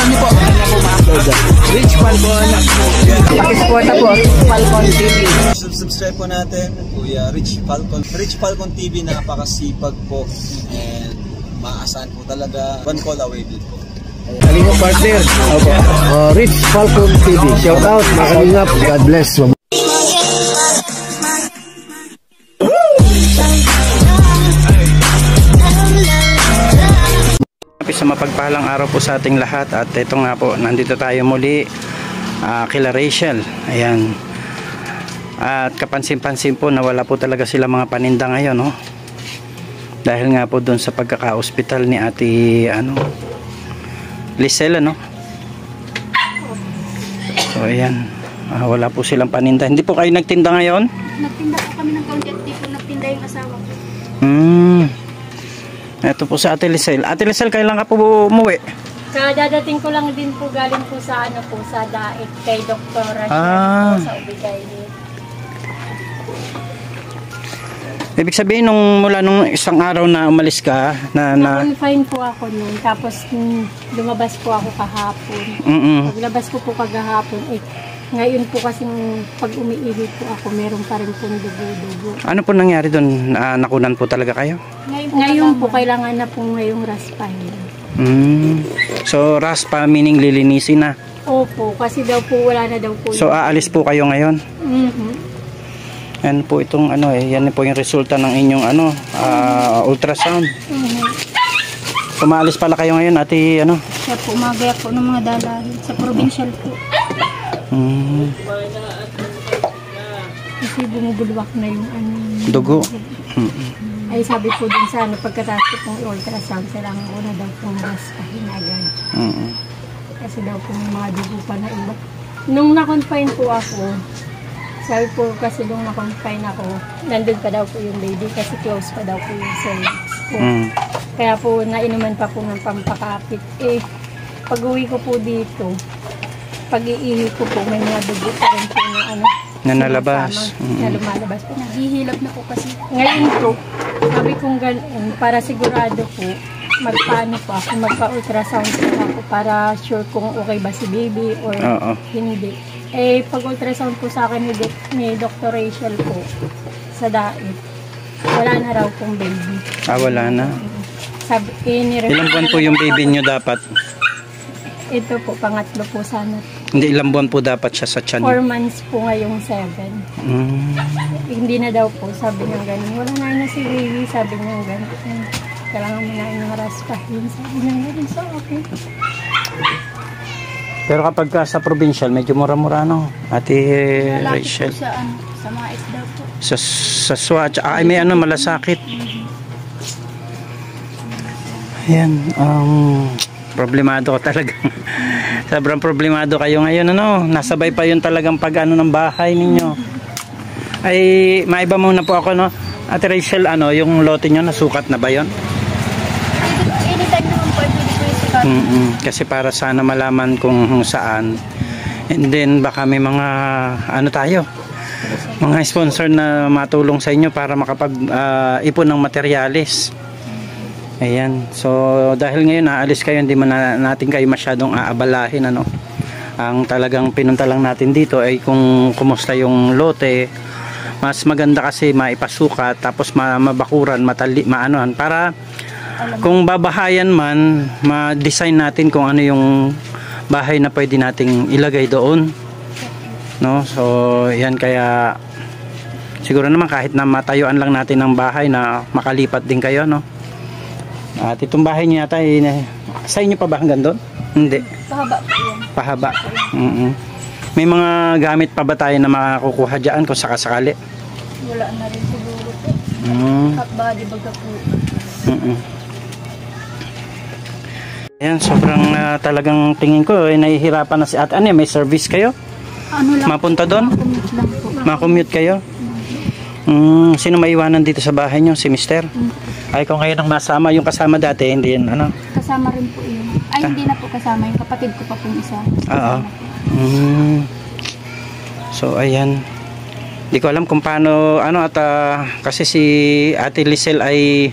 niyo po. Ano po ma-upload? Rich Falcon. Pakisuporta po. Rich Falcon TV. Subscribe po natin, Kuya Rich Falcon. Rich Falcon TV, napakasipag po. And maasahan po talaga. One call away din po. Kalingap partner. Okay. Rich Falcon TV. Shout out, mga kalingap. God bless. Sa mapagpalang araw po sa ating lahat, at ito nga po, nandito tayo muli kila Rachel. Ayan. At kapansin-pansin po na wala po talaga sila mga paninda ngayon, no? Dahil nga po doon sa pagkaka-hospital ni Ate Lisel, no? So ayan, wala po silang paninda. Hindi po kayo nagtinda ngayon? Nagtinda po kami ng kaunti at tipo nagtinda yung asawa ko. Ito po sa Ate Lisel. Ate Lisel, kailan ka po umuwi? Kadadating ko lang din po galing po sa sa Daet kay Dr. Rachel sa Ubigay. Ibig sabihin mula nung isang araw na umalis ka na-confine po ako noon. Tapos lumabas po ako kahapon. Paglabas ko po kagahapon, ngayon po kasi pag umiihi po ako, meron pa rin pong dugo-dugo. Ano po nangyari doon? Nakunan po talaga kayo? Ngayon po kailangan na po ngayong raspahin. So raspa meaning lilinisin na? Opo, kasi daw po wala na daw po. So aalis po kayo ngayon? Yan po itong yan po yung resulta ng inyong ultrasound. Umaalis pala kayo ngayon, Ate Siya po, magaya po ng mga dalahin sa provincial po. Kasi bumubulwak na yung dugo. Ay sabi po din sa pagkatapos ko pong ultrasound, kailangan ko na daw pong raspahin agad. Kasi daw po may mga dugo pa na iba. Nung na-confine po ako, sabi po kasi nung na-confine ako, nandun pa daw po yung baby kasi close pa daw po yung cervix po. Kaya po nainuman pa po ng pampakapit. Pag uwi ko po dito, pag-iihi ko po, may mga dugo pa rin po na nalabas. Na lumalabas po. Naghihilap na po kasi. Ngayon po, sabi kong ganun, para sigurado po, magpaano po ako, magpa-ultrasound po ako para sure kung okay ba si baby or hindi. Pag-ultrasound po sa akin ni Dr. Rachel po sa Daet, wala na raw pong baby. Wala na? Sabi, ilang buwan po yung baby nyo dapat? Ito po, pangatlo po sana. Hindi, ilang buwan po dapat siya sa tiyan? 4 months po ngayong 7. Hindi na daw po, sabi niya gano'n. Wala na si baby, sabi niya gano'n. Kailangan mo na yung raspahin, sabi niya gano'n. So, okay. Pero kapag sa provincial, medyo mura-mura, no? Ate Rachel. Po sa mga isda po. Sa Swatch, may malasakit. Ayan, problemado ko talaga. Sobrang problemado kayo ngayon, nasabay pa yun talagang pag ng bahay ninyo. Ay maiba muna po ako, no? Ate Rachel, yung lote nyo nasukat na ba yun? Anytime naman po, pwede po yung sukat. Kasi para sana malaman kung saan, and then baka may mga tayo, mga sponsor na matulong sa inyo para makapag ipon ng materyales. Ayan, so dahil ngayon aalis kayo, hindi man natin kayo masyadong aabalahin, ang talagang pinunta lang natin dito ay kung kumusta yung lote. Mas maganda kasi maipasukat, tapos mabakuran, maanohan, para kung babahayan man, ma-design natin kung ano yung bahay na pwede nating ilagay doon, no? So yan, kaya siguro naman kahit na matayuan lang natin ng bahay na makalipat din kayo, no? At itong bahay niya yata, sa inyo pa ba hanggang doon? Hindi. Pahaba po yan. Pahaba. May mga gamit pa ba tayo na makakukuha dyan kung sakasakali? Wala na rin siguro po. Hot body baga po. Ayan, sobrang talagang tingin ko, nahihirapan na si ate. May service kayo? Lang mapunta doon? Makommute lang po. Makommute kayo? Sino maiwanan dito sa bahay nyo? Si mister? Ay, kung ngayon ang masama, yung kasama dati, hindi yun, Kasama rin po yun. Ay, hindi na po kasama. Yung kapatid ko pa pong isa. Oo. So, ayan. Hindi ko alam kung paano, kasi si Ate Lisel ay...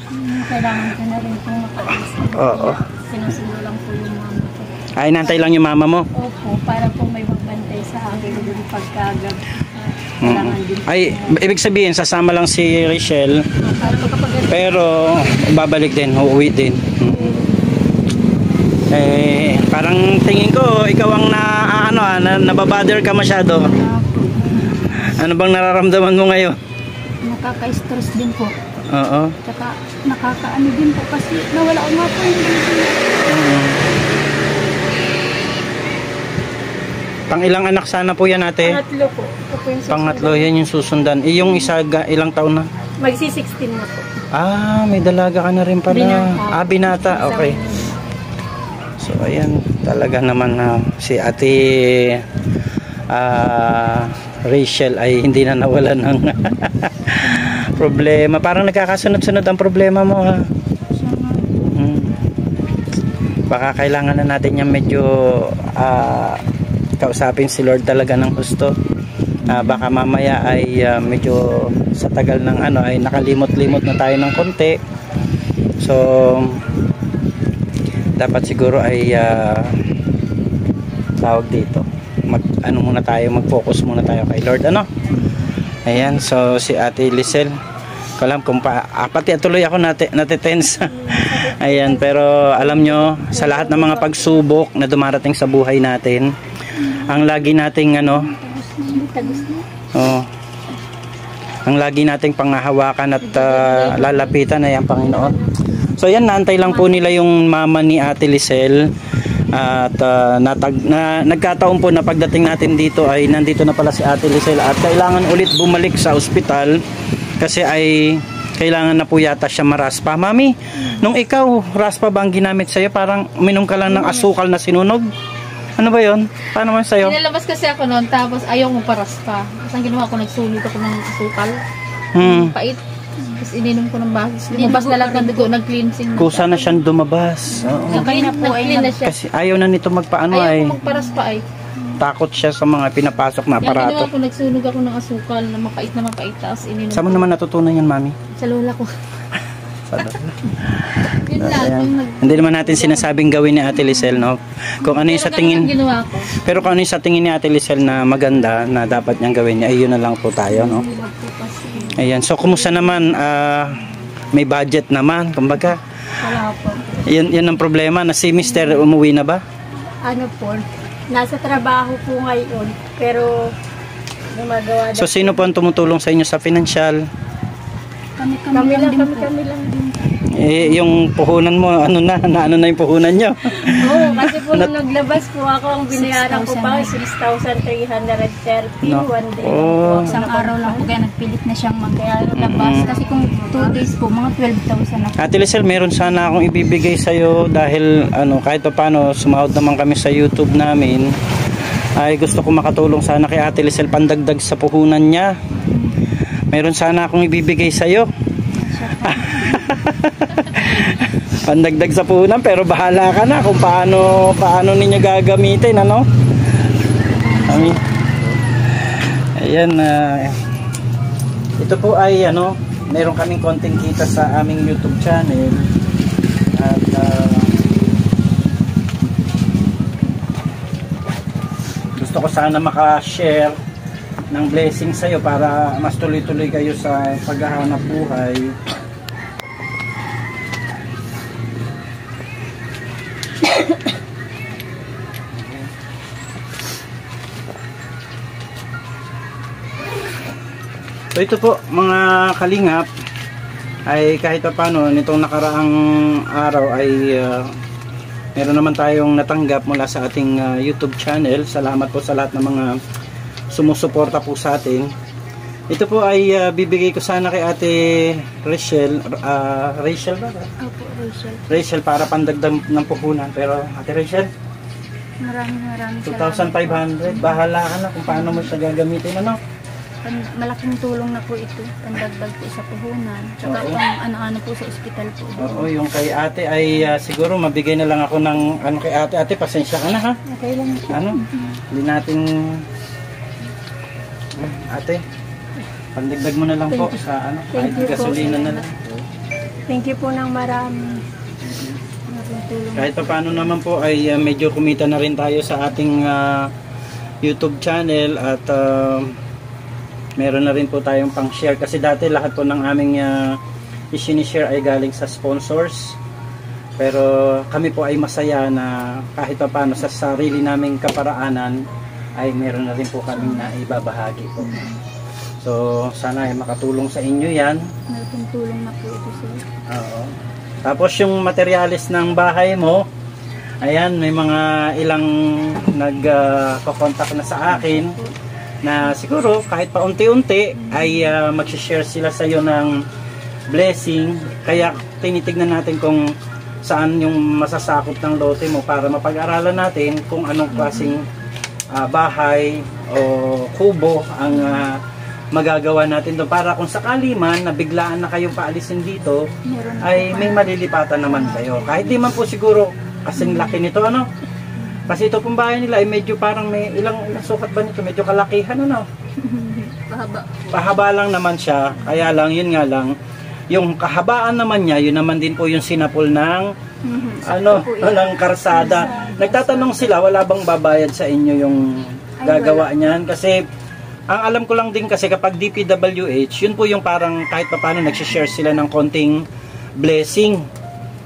Kailangan ka na rin pong makalis. Oo. Sinusundo lang po yung mama ko. Ay, nantay lang yung mama mo. Opo, para po may magbantay sa akin yung pagkagab. Kailangan din. Ay, ibig sabihin, sasama lang si Rachel, Para po kapag pero babalik din, uuwi din. Eh, parang tingin ko, ikaw ang nababother ka masyado. Ano bang nararamdaman mo ngayon? nakaka-stress din po. Oo. Tsaka nakakaano din po kasi nawala ko nga po yung Pang ilang anak sana po yan ate? Pangatlo po. Ito po yung Pangatlo, yan yung susundan. Yung isa, ilang taon na? Magsi-16 na po. Ah, may dalaga ka na rin pala. Binata. Binata. Okay. So, ayan. Talaga naman na si ate Rachel ay hindi na nawalan ng problema. Parang nagkakasunod-sunod ang problema mo ha. Baka kailangan na natin yung medyo kausapin si Lord talaga ng gusto. Baka mamaya ay medyo sa tagal ng ay nakalimot-limot na tayo ng konti. So dapat siguro ay tawag dito. Mag-focus muna tayo kay Lord, Ayan, so si Ate Lisel, ko alam kung pati tuloy ako natitense. Ayan, pero alam nyo, sa lahat ng mga pagsubok na dumarating sa buhay natin, ang lagi nating ang lagi nating panghahawakan at lalapitan ay ang Panginoon. So yan, naantay lang po nila yung mama ni Ate Lisel. At nagkataon po na pagdating natin dito ay nandito na pala si Ate Lisel at kailangan ulit bumalik sa ospital kasi ay kailangan na po yata siya maraspa. Mami, nung ikaw, raspa ba ang ginamit sa'yo? Parang uminom ka lang ng asukal na sinunog? Ano ba yun? Paano man sa'yo? Nilalabas kasi ako noon tapos ayaw mo paraspa. Tapos ang ginawa ko, nagsulit ako ng asukal. Pait. Tapos ininom ko ng basis. Lumabas na lang ng dugo, nag-cleansing. Kusa na siyang dumabas. Nag-clean na siya. Kasi ayaw na nito magpaano Ayaw ay. ko magparaspa ay. Takot siya sa mga pinapasok na Yung ginawa aparato. ko, nagsunog ako ng asukal na mapait. Tapos ininom Saan mo naman natutunan yan, Mami? sa lola ko. Yun lang. Ayan. Hindi naman natin sinasabing gawin ni Ate Lisel, no? Kung ano yung sa tingin, Ginawa ko. pero kung ano yung sa tingin ni Ate Lisel na maganda na dapat niyang gawin niya, ay yun na lang po tayo, no? Ayan, so kumusta naman? May budget naman, kumbaga. Wala po. Yan ang problema, na si Mr. umuwi na ba? Ano po, nasa trabaho po ngayon, pero gumagawa So sino po ang tumutulong sa inyo sa financial? kami lang din. Yung puhunan mo, ano na yung puhunan nyo? Oo, kasi po nung naglabas po ako, ang binayaran ko pa 6,330 No. one day. Oh. Isang araw lang po kaya nagpilit na siyang maglabas. Kasi kung 2 days po, mga 12,000 na. Ate Lisel, meron sana akong ibibigay sa'yo dahil kahit pa paano sumahod naman kami sa YouTube namin, ay gusto ko makatulong sana kay Ate Lisel pandagdag sa puhunan niya. Meron sana akong ibibigay sa'yo. Pandagdag sa puhunan, pero bahala ka na kung paano ninyo gagamitin, Ayan, ito po ay meron kaming konting kita sa aming YouTube channel at gusto ko sana maka-share ng blessing sa iyo para mas tuloy-tuloy kayo sa paghahanap buhay. So ito po mga kalingap, ay kahit pa paano nitong nakaraang araw ay meron naman tayong natanggap mula sa ating YouTube channel. Salamat po sa lahat ng mga sumusuporta po sa atin. Ito po ay bibigay ko sana kay Ate Rachel. Rachel ba? Opo, Rachel. Rachel para pandagdag ng puhunan. Pero Ate Rachel, Maraming 2,500. Bahala ka na kung paano mo siya gagamitin, Malaking tulong na po ito. Pandagdag po sa puhunan. Tsaka pang ano-ano po sa ospital po. Oo, yung kay Ate ay siguro mabigay na lang ako ng kay Ate. Ate, pasensya ka na ha. Okay lang po. Hindi natin Ate, pandagdag mo na lang po sa kahit Thank you po. gasolina na lang. Thank you po ng marami. tulong. Kahit pa paano naman po ay medyo kumita na rin tayo sa ating YouTube channel at meron na rin po tayong pang share kasi dati lahat po ng aming i-share ay galing sa sponsors. Pero kami po ay masaya na kahit pa paano sa sarili naming kaparaanan ay meron na rin po kami na ibabahagi po. So sana ay makatulong sa inyo yan. Malaking tulong na po ito sir. Oo. Tapos yung materialis ng bahay mo, ayan, may mga ilang nag-contact na sa akin na siguro kahit pa unti-unti ay mag-share sila sa iyo ng blessing. Kaya tinitignan natin kung saan yung masasakop ng lote mo para mapag-aralan natin kung anong klaseng bahay o kubo ang magagawa natin doon para kung sakali man na biglaan na kayong paalisin dito ay may malilipatan naman kayo. Kahit di man po siguro kasing laki nito ano. Kasi ito pong bahay nila ay medyo parang may ilang sukat ba nito? Medyo kalakihan ano. Pahaba lang naman siya. Kaya lang yun nga lang yung kahabaan naman niya, yun naman din po yung sinapol ng ng karsada. Nagtatanong sila, wala bang babayad sa inyo yung gagawa niyan? Kasi ang alam ko lang din kasi kapag DPWH, yun po yung parang kahit pa paano nagsishare sila ng konting blessing.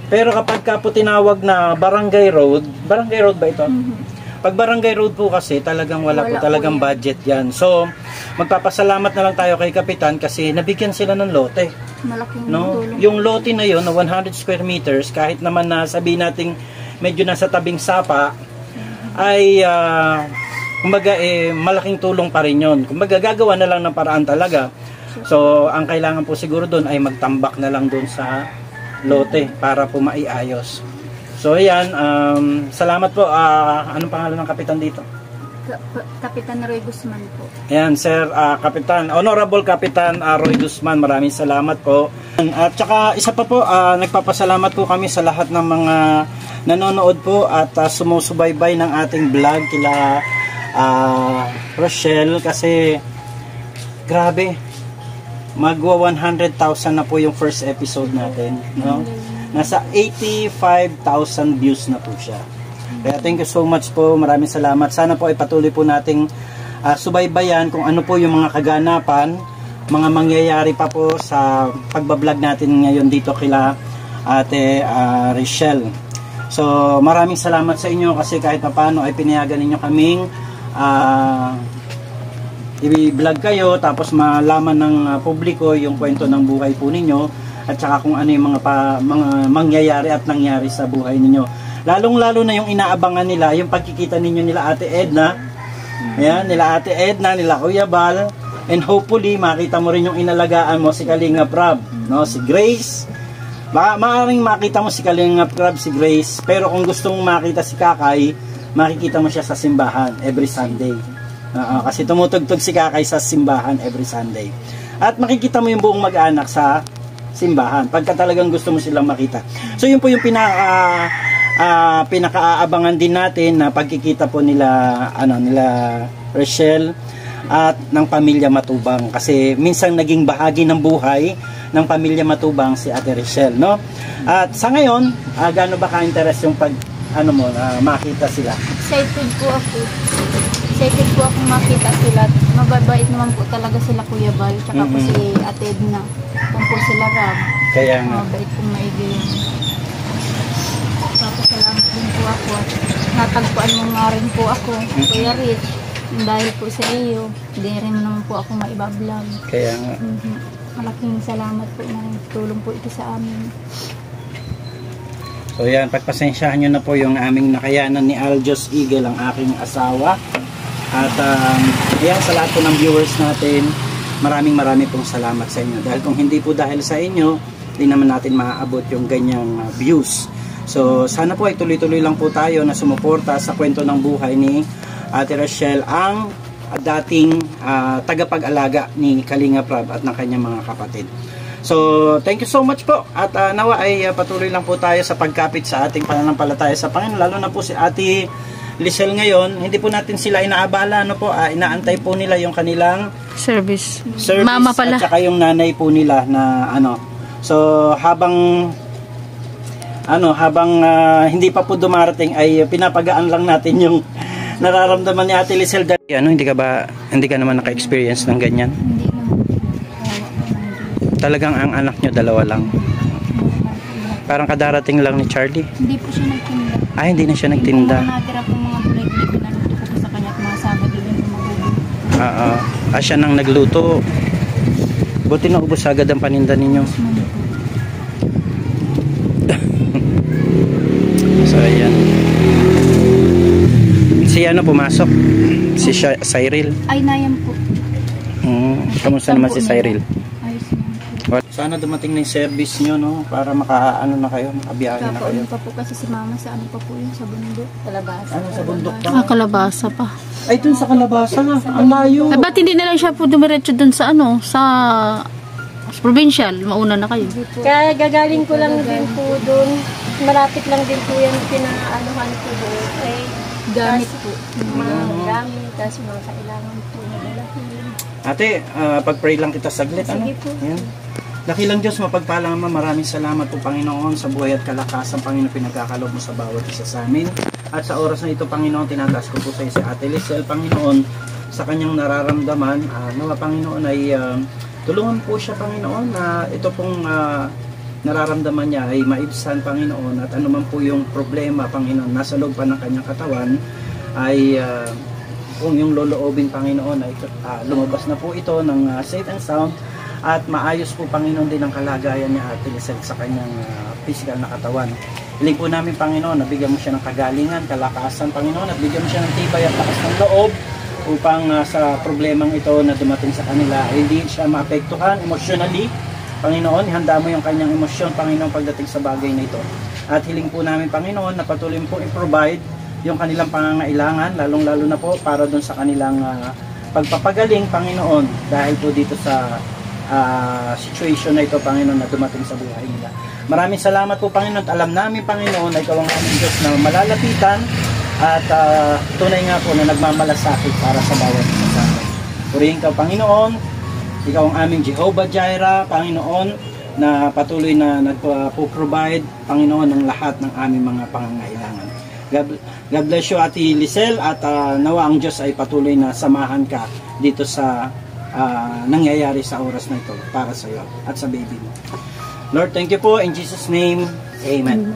Pero kapag ka po tinawag na barangay road ba ito? Pag barangay road po kasi talagang wala po talagang budget yan. So magpapasalamat na lang tayo kay Kapitan kasi nabigyan sila ng lote. Malaking tulong. Yung lote na yun na 100 square meters kahit naman na sabihin natin medyo nasa tabing sapa ay kumbaga malaking tulong pa rin yun. Kumbaga gagawa na lang ng paraan talaga. So ang kailangan po siguro doon ay magtambak na lang doon sa lote para po maiayos. So ayan, salamat po. Anong pangalan ng Kapitan dito? Kapitan Roy Guzman po. Ayan, Sir Kapitan, Honorable Kapitan Roy Guzman, maraming salamat po. At saka isa pa po, nagpapasalamat po kami sa lahat ng mga nanonood po at sumusubaybay ng ating vlog kila Rochelle kasi grabe, magwa 100,000 na po yung first episode natin, no? Nasa 85,000 views na po siya. Kaya thank you so much po, maraming salamat. Sana po ay patuloy po nating subaybayan kung ano po yung mga kaganapan, mga mangyayari pa po sa pagbablog natin ngayon dito kila Ate Rochelle. So maraming salamat sa inyo kasi kahit pa paano ay pinayagan ninyo kaming i-vlog kayo tapos malaman ng publiko yung kwento ng buhay po ninyo at saka kung ano yung mga mangyayari at nangyari sa buhay ninyo. Lalong-lalo na yung inaabangan nila, yung pagkikita ninyo nila Ate Edna. Ayan, nila Ate Edna, nila Kuya Bal. And hopefully, makita mo rin yung inalagaan mo si Kalinga Prab, no? Si Grace. Maaaring makita mo si Kalinga Prab, si Grace. Pero kung gusto mong makita si Kakay, makikita mo siya sa simbahan every Sunday. Kasi tumutugtog si Kakay sa simbahan every Sunday. At makikita mo yung buong mag-anak sa simbahan pagka talagang gusto mo silang makita. So yun po yung pinakaabangan din natin na pagkikita po nila Rochelle at ng pamilya Matubang kasi minsan naging bahagi ng buhay ng pamilya Matubang si Ate Rochelle, no? At sa ngayon, gaano ba ka-interest yung makita sila? Excited po ako makita sila. Mababait naman po talaga sila Kuya Bal tsaka po si Ate Edna. Po sila Rab. Kaya nga. Mabait pong maigi. Salamat din po ako at natagpuan mo nga rin po ako, Kuya Rich. Dahil po sa iyo, hindi rin naman po ako maibablog. Kaya nga. Malaking salamat po na tulong po ito sa amin. So yan, pagpasensyahan nyo na po yung aming nakayanan ni Aljos Eagle, ang aking asawa. At yan, sa lahat po ng viewers natin, maraming pong salamat sa inyo. Dahil kung hindi po dahil sa inyo, hindi naman natin maaabot yung ganyang views. So sana po ay tuloy-tuloy lang po tayo na sumuporta sa kwento ng buhay ni Ate Rochelle, ang dating tagapag-alaga ni Kalinga Prab at ng kanyang mga kapatid. So thank you so much po at nawa ay patuloy lang po tayo sa pagkapit sa ating pananampalataya sa Panginoon, lalo na po si Ate Lisel ngayon. Hindi po natin sila inaabala, inaantay po nila yung kanilang service. Mama pala. At saka yung nanay po nila na So habang habang hindi pa po dumarating ay pinapagaan lang natin yung nararamdaman ni Ate Lisel. Hindi ka naman naka-experience ng ganyan? Hindi naman. Talagang ang anak nyo dalawa lang? Parang kadarating lang ni Charlie? Hindi po siya nagtinda. Hindi na siya nagtinda. Yung mga natira pong mga gulay-gulay, pinaluto ko po sa kanya at mga Sabado din yung magulo. Siya nang nagluto. Buti na ubos agad ang paninda ninyo. So ayan. Si pumasok? Si Cyril? Ay, nayam po. Kamusta naman si Cyril? Ayos naman po. Sana dumating na yung service nyo, no? Para na kayo, makabiyahe na kayo. Pa po kasi si mama sa pa po yun, sa bundok. Kalabasa. Sa bundok pa? Kalabasa pa. Ay, dun sa Kalabasa na. Ang layo. Ba't hindi na lang siya po dumiretso dun sa sa provincial? Mauna na kayo. Kaya gagaling ko lang din po doon. Malapit lang din po yan pinaanuhan ko doon. Gamit po. Mga gamit, tapos mga kailangan po na dalahin. Ate, pag-pray lang kita saglit. Sige po. Ayan. Dakilang Diyos, mapagpalang Ama, maraming salamat po Panginoon sa buhay at kalakasan, Panginoon, pinagkakalob mo sa bawat isa sa amin. At sa oras na ito, Panginoon, tinataas ko po sa iyo si Ate Lisel, Panginoon, sa kanyang nararamdaman. Nawa, Panginoon, ay tulungan po siya, Panginoon, na ito pong nararamdaman niya ay maibsan, Panginoon, at anuman po yung problema, Panginoon, nasa loob pa ng kanyang katawan, ay kung yung loloobin, Panginoon, ay lumabas na po ito ng safe and sound, at maayos po, Panginoon, din ang kalagayan niya Ate Lisel sa kanyang physical na katawan. Hiling po namin, Panginoon, na bigyan mo siya ng kagalingan, kalakasan, Panginoon, at bigyan mo siya ng tibay at lakas ng loob upang sa problemang ito na dumating sa kanila, hindi siya maapektuhan emotionally. Panginoon, ihanda mo yung kanyang emosyon, Panginoon, pagdating sa bagay na ito. At hiling po namin, Panginoon, na patuloy po i-provide yung kanilang pangangailangan, lalong-lalo na po para doon sa kanilang pagpapagaling, Panginoon, dahil po dito sa situation na ito, Panginoon, na dumating sa buhay nila. Maraming salamat po, Panginoon, at alam namin, Panginoon, na ikaw ang aming Diyos na malalapitan at tunay nga po na nagmamalasakit para sa bawat isa sa amin. Purihin ka, Panginoon, ikaw ang aming Jehovah Jireh, Panginoon, na patuloy na nagpo-provide, Panginoon, ng lahat ng aming mga pangangailangan. God bless you, Ate Lisel, at nawa ang Diyos ay patuloy na samahan ka dito sa nangyayari sa oras na ito para sa iyo at sa baby mo. Lord, thank you po. In Jesus' name, Amen.